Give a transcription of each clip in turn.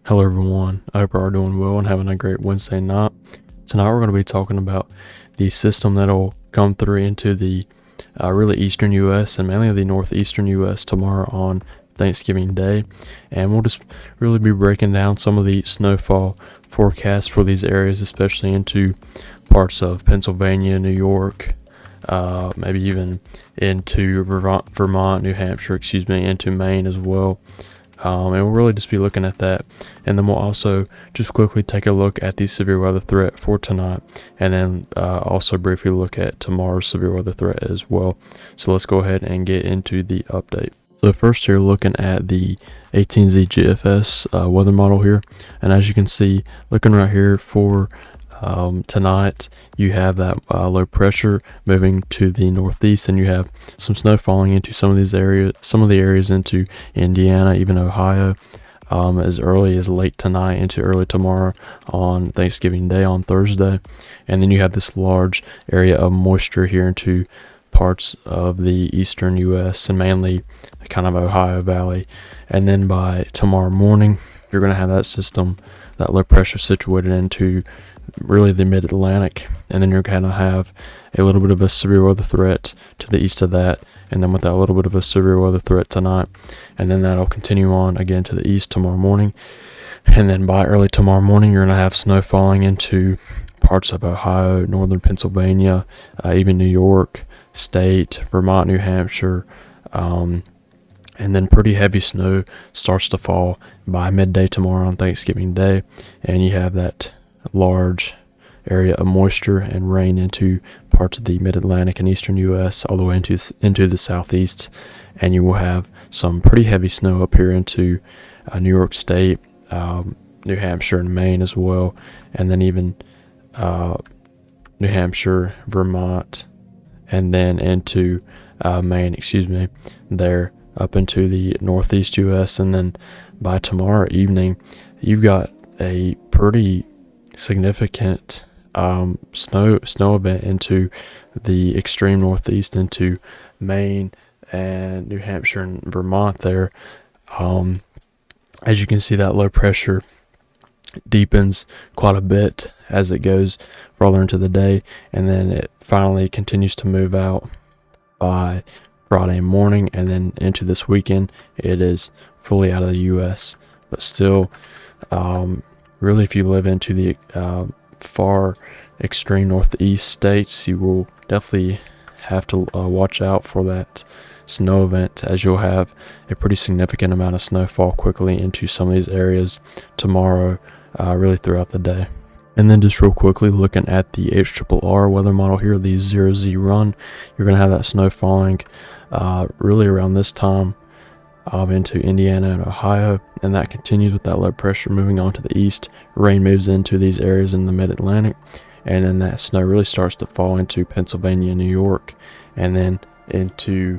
Hello everyone, I hope you are doing well and having a great Wednesday night. Tonight we're going to be talking about the system that'll come through into the really eastern U.S. and mainly the northeastern U.S. tomorrow on Thanksgiving Day. And we'll just really be breaking down some of the snowfall forecasts for these areas, especially into parts of Pennsylvania, New York, maybe even into Vermont, New Hampshire, into Maine as well. And we'll really just be looking at that. And then we'll also just quickly take a look at the severe weather threat for tonight. And then also briefly look at tomorrow's severe weather threat as well. So let's go ahead and get into the update. So first here, looking at the 18Z GFS weather model here. And as you can see, looking right here for tonight, you have that low pressure moving to the northeast, and you have some snow falling into some of these areas, some of the areas into Indiana, even Ohio, as early as late tonight into early tomorrow on Thanksgiving Day on Thursday. And then you have this large area of moisture here into parts of the eastern U.S. and mainly kind of Ohio Valley. And then by tomorrow morning, you're going to have that system, that low pressure situated into really the mid-Atlantic, and then you're going to have a little bit of a severe weather threat to the east of that, and then with that little bit of a severe weather threat tonight, and then that'll continue on again to the east tomorrow morning. And then by early tomorrow morning, you're going to have snow falling into parts of Ohio, northern Pennsylvania, even New York State, Vermont, New Hampshire, and then pretty heavy snow starts to fall by midday tomorrow on Thanksgiving Day, and you have that large area of moisture and rain into parts of the mid-Atlantic and eastern U.S. all the way into the southeast, and you will have some pretty heavy snow up here into New York State, New Hampshire, and Maine as well, and then even New Hampshire, Vermont, and then into Maine, there up into the northeast U.S. And then by tomorrow evening, you've got a pretty significant snow event into the extreme northeast, into Maine and New Hampshire and Vermont there. As you can see, that low pressure deepens quite a bit as it goes farther into the day, and then it finally continues to move out by Friday morning, and then into this weekend it is fully out of the U.S. But still, really, if you live into the far extreme northeast states, you will definitely have to watch out for that snow event, as you'll have a pretty significant amount of snowfall quickly into some of these areas tomorrow, really throughout the day. And then just real quickly, looking at the HRRR weather model here, the 0Z run, you're going to have that snow falling really around this time into Indiana and Ohio, and that continues with that low pressure moving on to the east. Rain moves into these areas in the mid-Atlantic, and then that snow really starts to fall into Pennsylvania, New York, and then into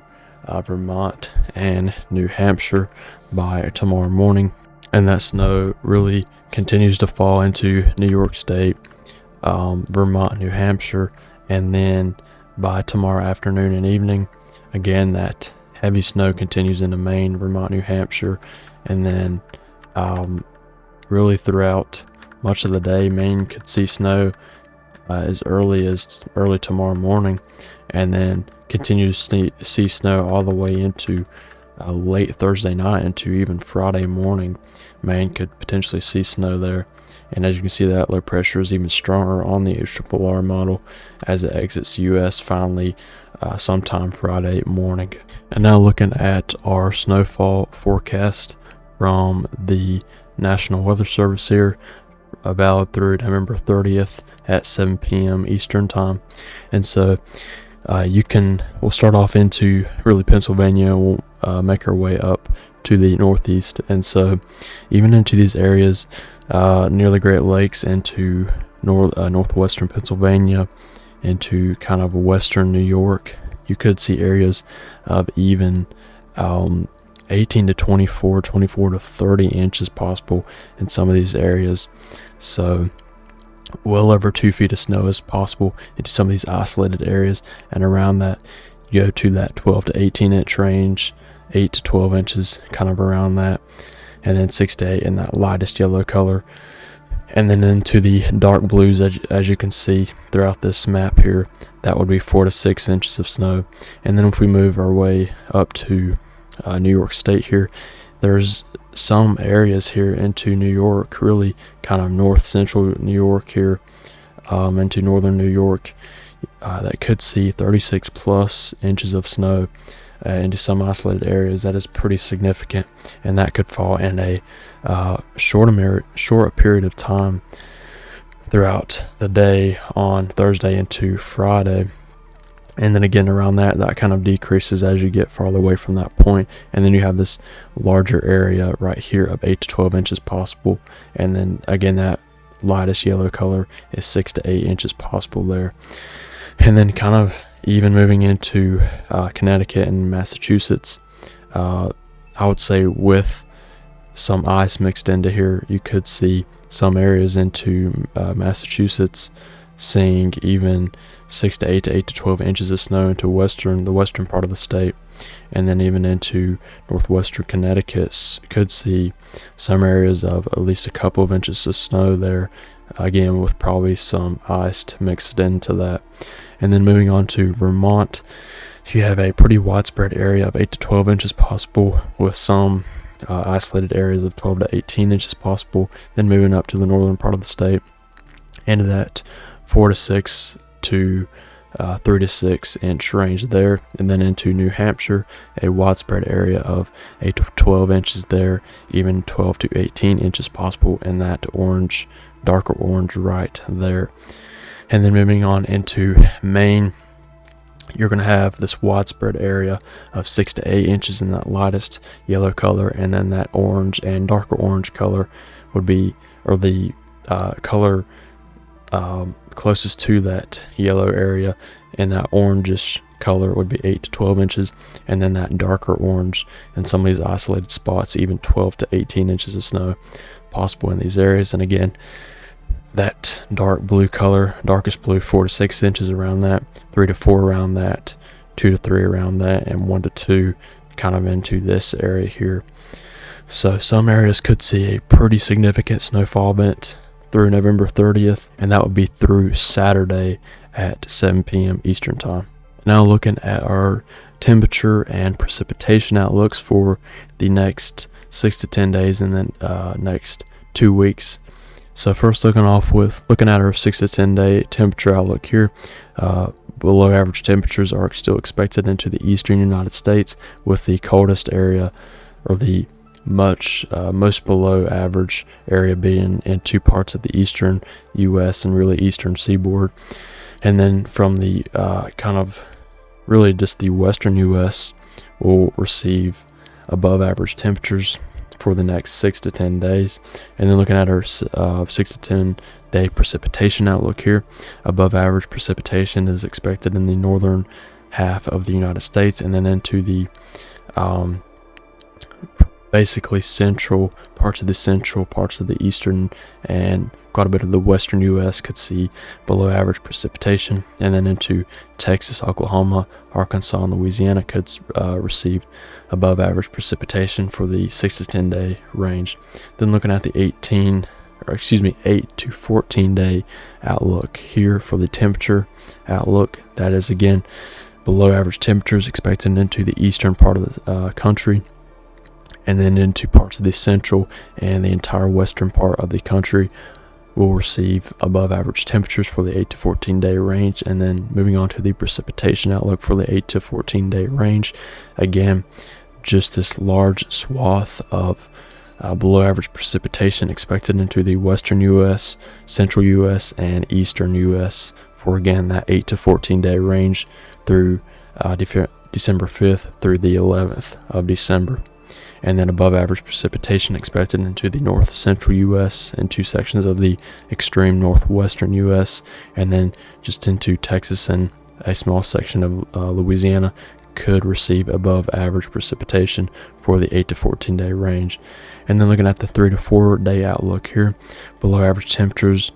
Vermont and New Hampshire by tomorrow morning. And that snow really continues to fall into New York State, Vermont, New Hampshire, and then by tomorrow afternoon and evening, again, that heavy snow continues into Maine, Vermont, New Hampshire, and then really throughout much of the day, Maine could see snow as early tomorrow morning, and then continue to see snow all the way into late Thursday night into even Friday morning. Maine could potentially see snow there. And as you can see, that low pressure is even stronger on the HRRR model as it exits U.S. finally sometime Friday morning. And now looking at our snowfall forecast from the National Weather Service here, valid through November 30th at 7 p.m. Eastern time. And so we'll start off into really Pennsylvania. We'll make our way up to the northeast, and so even into these areas near the Great Lakes, into northwestern Pennsylvania, into kind of western New York, you could see areas of even 18 to 24 to 30 inches possible in some of these areas. So well over 2 feet of snow is possible into some of these isolated areas, and around that you go to that 12 to 18 inch range, 8 to 12 inches, kind of around that. and then 6 to 8 in that lightest yellow color. And then into the dark blues, as you can see throughout this map here, that would be 4 to 6 inches of snow. And then if we move our way up to New York State here, there's some areas here into New York, really kind of north central New York here, into northern New York, that could see 36 plus inches of snow into some isolated areas. That is pretty significant, and that could fall in a short period of time throughout the day on Thursday into Friday. And then again around that kind of decreases as you get farther away from that point. And then you have this larger area right here of 8 to 12 inches possible. And then again, that lightest yellow color is 6 to 8 inches possible there. And then kind of even moving into Connecticut and Massachusetts, I would say with some ice mixed into here, you could see some areas into Massachusetts seeing even 6 to 8 to 8 to 12 inches of snow into the western part of the state. And then even into northwestern Connecticut, could see some areas of at least a couple of inches of snow there, again with probably some ice mixed into that. And then moving on to Vermont, you have a pretty widespread area of 8 to 12 inches possible, with some isolated areas of 12 to 18 inches possible. Then moving up to the northern part of the state, into that 4 to 6 to 3 to 6 inch range there. And then into New Hampshire, a widespread area of 8 to 12 inches there, even 12 to 18 inches possible in that orange, darker orange right there. And then moving on into Maine, you're going to have this widespread area of 6 to 8 inches in that lightest yellow color, and then that orange and darker orange color would be, or the color closest to that yellow area in that orangish color would be 8 to 12 inches, and then that darker orange in some of these isolated spots, even 12 to 18 inches of snow possible in these areas. And again, that dark blue color, darkest blue, 4 to 6 inches around that, 3 to 4 around that, 2 to 3 around that, and 1 to 2 kind of into this area here. So some areas could see a pretty significant snowfall event through November 30th, and that would be through Saturday at 7 p.m. Eastern Time. Now looking at our temperature and precipitation outlooks for the next 6 to 10 days and then next 2 weeks. So first looking at our 6 to 10 day temperature outlook here, below average temperatures are still expected into the eastern United States, with the coldest area, or the most below average area, being in two parts of the eastern U.S. and really eastern seaboard. And then from the kind of really just the western U.S. will receive above average temperatures for the next 6 to 10 days. And then looking at our 6 to 10 day precipitation outlook here, above average precipitation is expected in the northern half of the United States, and then into the basically central parts of the eastern, and quite a bit of the western U.S. could see below average precipitation. And then into Texas, Oklahoma, Arkansas, and Louisiana could receive above average precipitation for the 6 to 10 day range. Then looking at the 8 to 14 day outlook here for the temperature outlook, that is again below average temperatures expected into the eastern part of the country, and then into parts of the central and the entire western part of the country will receive above average temperatures for the 8 to 14 day range. And then moving on to the precipitation outlook for the 8 to 14 day range, again just this large swath of below average precipitation expected into the western U.S., central U.S., and eastern U.S. for again that 8 to 14 day range through December 5th through the 11th of December. And then above average precipitation expected into the north central U.S. and two sections of the extreme northwestern U.S., and then just into Texas and a small section of Louisiana could receive above average precipitation for the 8 to 14 day range. And then looking at the 3 to 4 day outlook here, below average temperatures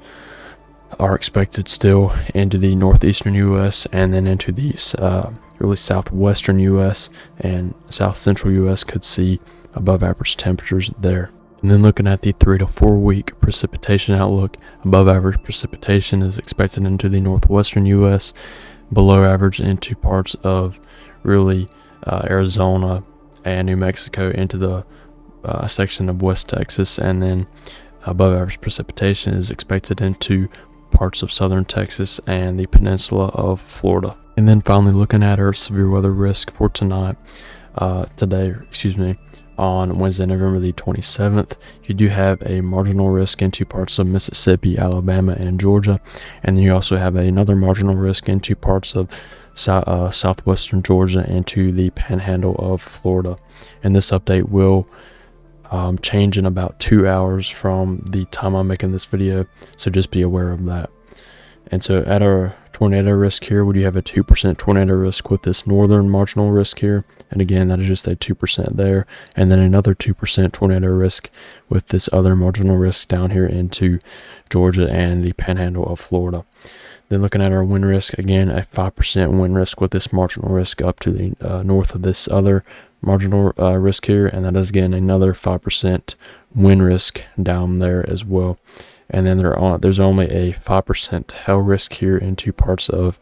are expected still into the northeastern U.S. and then into the really southwestern U.S. and south central U.S. could see above average temperatures there. And then looking at the 3 to 4 week precipitation outlook, above average precipitation is expected into the northwestern U.S., below average into parts of really Arizona and New Mexico, into the section of West Texas, and then above average precipitation is expected into parts of southern Texas and the peninsula of Florida. And then finally looking at our severe weather risk for today, on Wednesday, November the 27th, you do have a marginal risk into parts of Mississippi, Alabama, and Georgia. And then you also have another marginal risk into parts of southwestern Georgia and to the panhandle of Florida. And this update will change in about 2 hours from the time I'm making this video, so just be aware of that. And so at our tornado risk here, we do have a 2% tornado risk with this northern marginal risk here, and again that is just a 2% there, and then another 2% tornado risk with this other marginal risk down here into Georgia and the panhandle of Florida. Then looking at our wind risk, again a 5% wind risk with this marginal risk up to the north of this other marginal risk here, and that is again another 5% wind risk down there as well. And then there's only a 5% hail risk here into parts of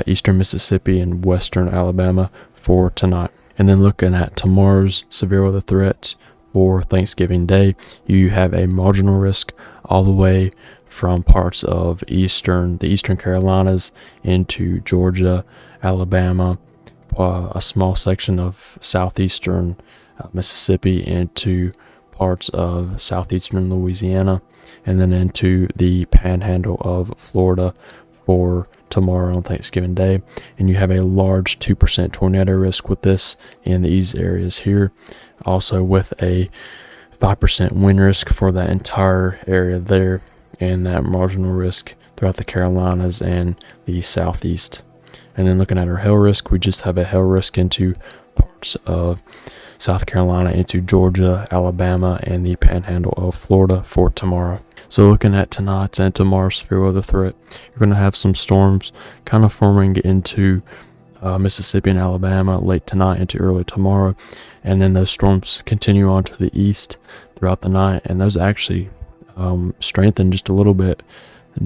eastern Mississippi and western Alabama for tonight. And then looking at tomorrow's severe weather threats for Thanksgiving Day, you have a marginal risk all the way from parts of the eastern Carolinas into Georgia, Alabama, a small section of southeastern Mississippi into parts of southeastern Louisiana, and then into the panhandle of Florida for tomorrow on Thanksgiving Day. And you have a large 2% tornado risk with this in these areas here, also with a 5% wind risk for that entire area there, and that marginal risk throughout the Carolinas and the southeast. And then looking at our hail risk, we just have a hail risk into parts of South Carolina, into Georgia, Alabama, and the panhandle of Florida for tomorrow. So looking at tonight's and tomorrow's severe weather threat, you're going to have some storms kind of forming into Mississippi and Alabama late tonight into early tomorrow, and then those storms continue on to the east throughout the night, and those actually strengthen just a little bit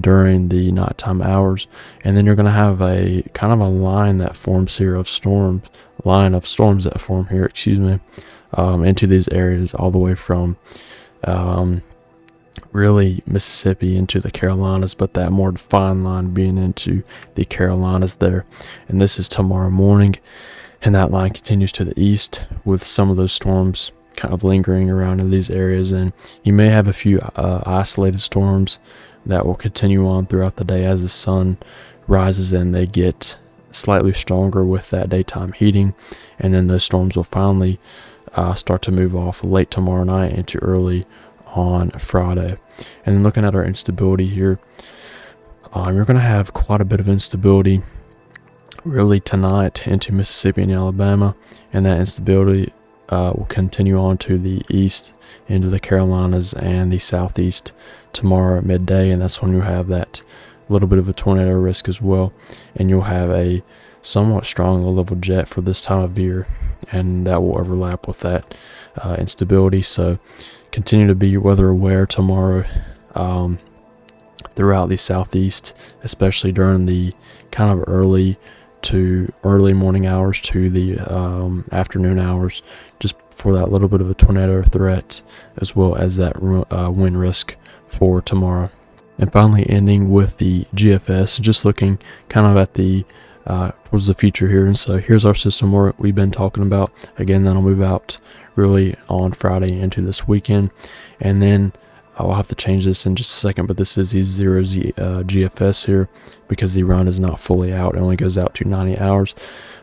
during the nighttime hours. And then you're going to have a kind of a line that forms here of storms, that form here, into these areas all the way from really Mississippi into the Carolinas, but that more defined line being into the Carolinas there. And this is tomorrow morning, and that line continues to the east with some of those storms kind of lingering around in these areas. And you may have a few isolated storms that will continue on throughout the day as the sun rises and they get slightly stronger with that daytime heating, and then those storms will finally start to move off late tomorrow night into early on Friday. And then looking at our instability here, you're going to have quite a bit of instability really tonight into Mississippi and Alabama, and that instability will continue on to the east into the Carolinas and the southeast tomorrow at midday, and that's when you have that little bit of a tornado risk as well, and you'll have a somewhat strong low-level jet for this time of year, and that will overlap with that instability. So continue to be weather aware tomorrow throughout the southeast, especially during the kind of early morning hours to the afternoon hours, just for that little bit of a tornado threat, as well as that wind risk for tomorrow. And finally ending with the GFS, just looking kind of at the towards the future here. And so here's our system work we've been talking about. Again, that'll move out really on Friday into this weekend, and then I'll have to change this in just a second, but this is the 0Z GFS here because the run is not fully out. It only goes out to 90 hours.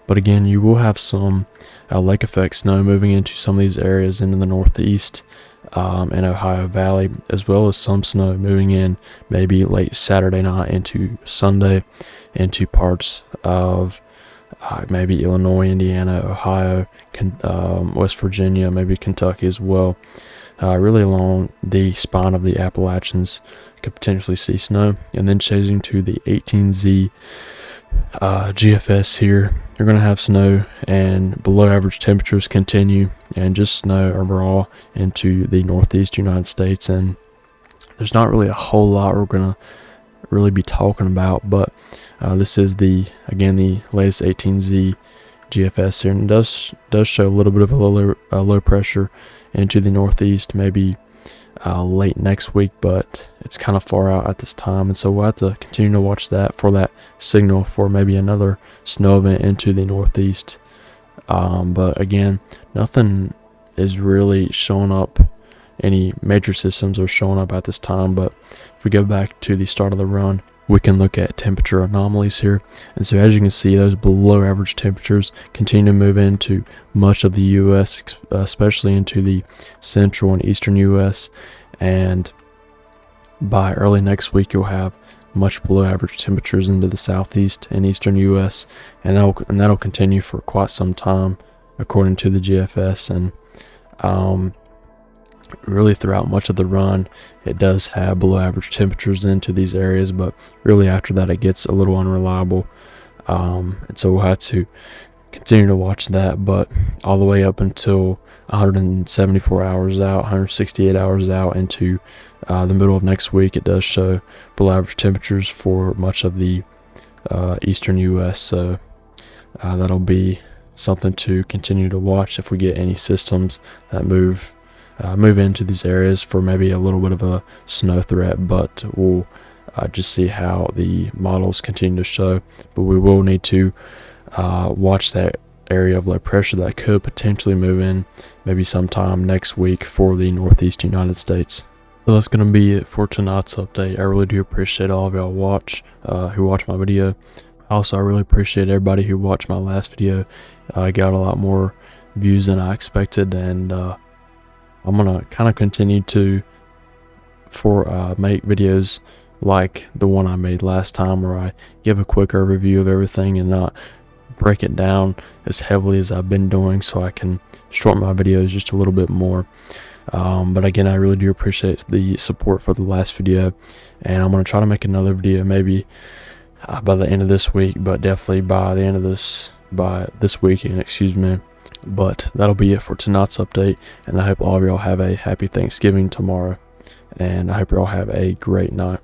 But again, you will have some lake effect snow moving into some of these areas into the northeast and Ohio Valley, as well as some snow moving in maybe late Saturday night into Sunday into parts of maybe Illinois, Indiana, Ohio, West Virginia, maybe Kentucky as well. Really along the spine of the Appalachians could potentially see snow. And then changing to the 18Z GFS here, you're going to have snow and below average temperatures continue, and just snow overall into the northeast United States. And there's not really a whole lot we're going to really be talking about, but this is the latest 18Z GFS here, and it does show a little bit of a low pressure into the northeast, maybe late next week, but it's kind of far out at this time, and so we'll have to continue to watch that for that signal for maybe another snow event into the northeast. But again, nothing is really showing up. Any major systems are showing up at this time, but if we go back to the start of the run, we can look at temperature anomalies here. And so as you can see, those below average temperatures continue to move into much of the U.S., especially into the central and eastern U.S. And by early next week, you'll have much below average temperatures into the southeast and eastern U.S. And that'll continue for quite some time, according to the GFS. And really throughout much of the run, it does have below average temperatures into these areas, but really after that it gets a little unreliable, and so we'll have to continue to watch that. But all the way up until 174 hours out, 168 hours out into the middle of next week, it does show below average temperatures for much of the eastern US. So that'll be something to continue to watch if we get any systems that move into these areas for maybe a little bit of a snow threat. But we'll just see how the models continue to show. But we will need to watch that area of low pressure that could potentially move in maybe sometime next week for the northeast United States. So that's going to be it for tonight's update. I really do appreciate all of y'all who watch my video. Also, I really appreciate everybody who watched my last video. I got a lot more views than I expected, and I'm going to kind of continue to make videos like the one I made last time, where I give a quick overview of everything and not break it down as heavily as I've been doing, so I can shorten my videos just a little bit more. But again, I really do appreciate the support for the last video, and I'm going to try to make another video maybe by the end of this week, but definitely by this weekend, excuse me. But that'll be it for tonight's update, and I hope all of y'all have a happy Thanksgiving tomorrow, and I hope y'all have a great night.